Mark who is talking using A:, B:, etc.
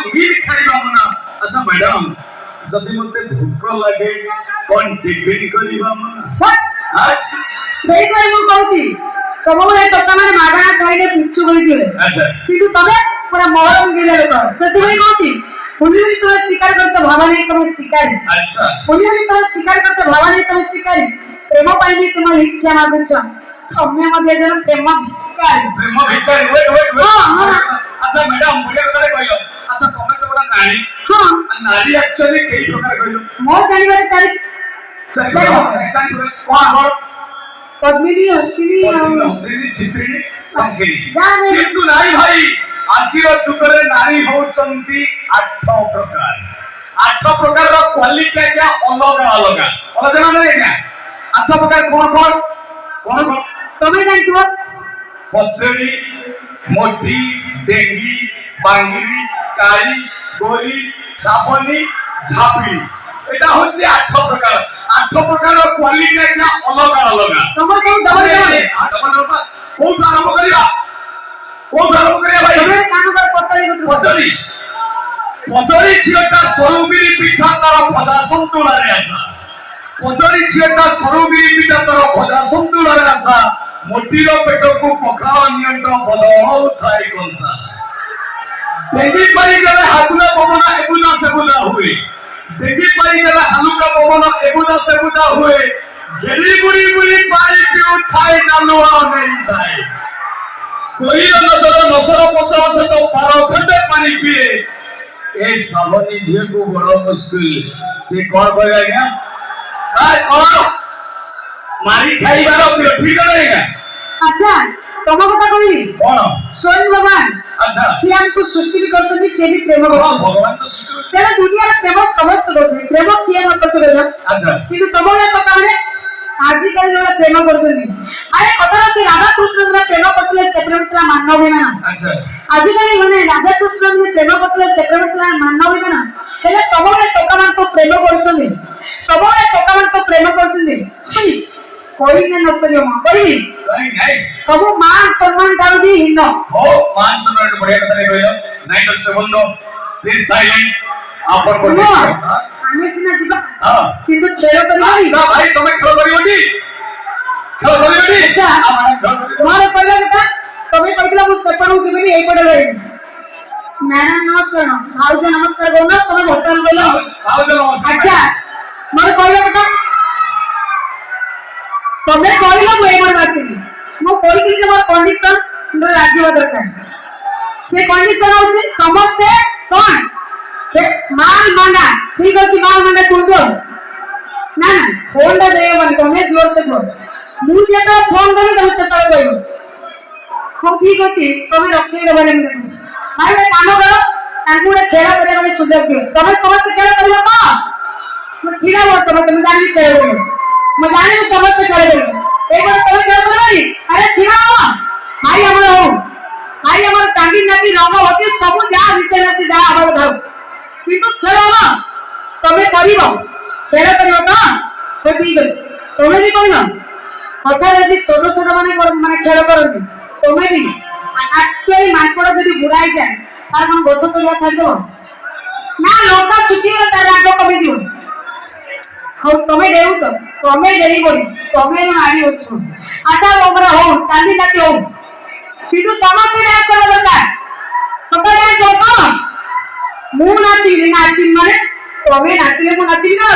A: मील खाइबा मना अच्छा मैडम जदि मते भूख लागे कोन टिफिन करिबा मना हां
B: सेई करी मु कहूची तम बले टका माने मागणा कहिने पुच्छु करि दिले
A: अच्छा
B: किंतु तमे पूरा मरम गिले लोक सेति भाई कहूची पुलिस तो शिकार करछ भावा नहीं तमे शिकारी
A: अच्छा
B: पुलिस तो शिकार करछ भावा नहीं तमे शिकारी प्रेम पाई भी तुम भिक्षा मागुछ तमे मध्ये जन प्रेम भिकारी
A: वेट हां अच्छा मैडम मुझे कथा कहलो अच्छा तमे तो बड़ा नारी
B: हां
A: नारी एक्चुअली कई प्रकार कहलो
B: मो जानिबारे तारी
A: कौन
B: पद्मिनी हस्तिनी
A: चित्रिणी संकेली
B: जाने
A: किंतु नारी भाई आजिर जुगरे नारी होचंती 8 प्रकार रो क्वालिटी क्या अलग अलग अलग ना क्या 8 प्रकार कौन
B: तमे जानथिबो
A: पत्तरी मोटी डेंगी बांगिरी काली गोरी सापनी झापी এটা হচ্ছে 8 প্রকার কোয়ালিটি একটা अलग अलग
B: তোমার সব ডবল
A: কোন আরম্ভ করিবা ভাই
B: তুমি কাম কর পত্তরি
A: ঝিওটা সরুবিরি পিঠা তার ভজা সন্তুলারে আসা পতরি ঝিওটা সরুবিরি পিঠা তার ভজা সন্তুলারে আসা মোটির পেটকু পখাও নিয়ন্ত্রণ বদল থাই কনসা দেখি পারি গেলে হাতুলা পবনা এগুলা সেগুলা হুয়ে देखी पाई गला हलुका पवन एबुदा सेबुदा हुए गेली बुरी बुरी पानी पे उठाई डालुआ नहीं थाए कोई नजर नसर पोसा से तो पारो घंटे पानी पिए ए सावनी जे को बड़ा मुश्किल से कौन कहेगा क्या काय कौन मारी खाई बारो ठीक रहेगा
B: अच्छा तम कथा कहबी
A: कौन
B: स्वयं भगवान
A: अच्छा
B: से हमको सृष्टि भी करछन से भी प्रेम
A: भगवान तो सृष्टि
B: तेरा दुनिया रे प्रेम समस्त करछन प्रेम किए न करछ गया
A: अच्छा
B: किंतु तमले कथा माने आजि काल जो प्रेम करछन अरे कथा से राधा कृष्ण ने प्रेम करथले सेपरेटला मानव बिना
A: अच्छा
B: आजि काल माने राधा कृष्ण ने प्रेम करथले सेपरेटला मानव बिना हेले तमले टका मान सब प्रेम करछन तमले टका मान सब प्रेम करछन छी कोई ने न सरियो मा कोई
A: नहीं
B: सब मान सम्मान दारू दी हिन्न
A: हो मान सम्मान बढ़िया कथा नहीं कहलो नहीं तो से बोलो प्लीज साइलेंट आप पर बोल
B: हमें सिना जीवा
A: हां
B: किंतु खेल करिबी
A: ना भाई तुम खेल करिबोटी
B: अच्छा मारे कहला कथा तमे कहला मु सेपन हूं केबे एई पडे रही मैडम नमस्कार भाउज नमस्कार बोलो तमे भटन बोलो
A: भाउज नमस्कार
B: अच्छा मारे कहला कथा तमे कहला मु एई पडे आसी मु कोई कि मोर कंडीशन मोर राजीव दरकार से कंडीशन होची समस्त कोन माल मांगा ठीक अछि माल मांगा तुंदो ना ना फोन दे बन तमे जोर से बोल मु जेता फोन करी तमे सेता कहबो हां ठीक अछि तमे रखी देबा नै मुझे भाई मैं काम करो तांकु रे खेला करे वाली सुजग दियो तमे समस्त खेला करियो का मु छिरा वो समस्त मु जानि खेलो मु जानि समस्त खेले एक बार तमे खेला करबी अरे छिरा भाई हमर हो भाई हमर टांगी नाकी रंग होती सब जा विषय से जा हमर घर किंतु खेलो ना तमे करियो खेला करियो का तो ठीक अछि तमे भी कहना कथा यदि छोट छोट माने खेल करती तमे भी एक्चुअली माकड़ यदि बुराई जाए तार मन गछ तोड़वा छाड़ दो ना लोका सुखी गला तार राग कमी दियो हो तमे देउछ तमे देई बोली तमे न आड़ी ओसु अच्छा हमरा हो चांदी नाटी हो किंतु समझ में आ कर दरकार तमे ना जो तो मु नाची माने तमे नाचिले मु नाची ना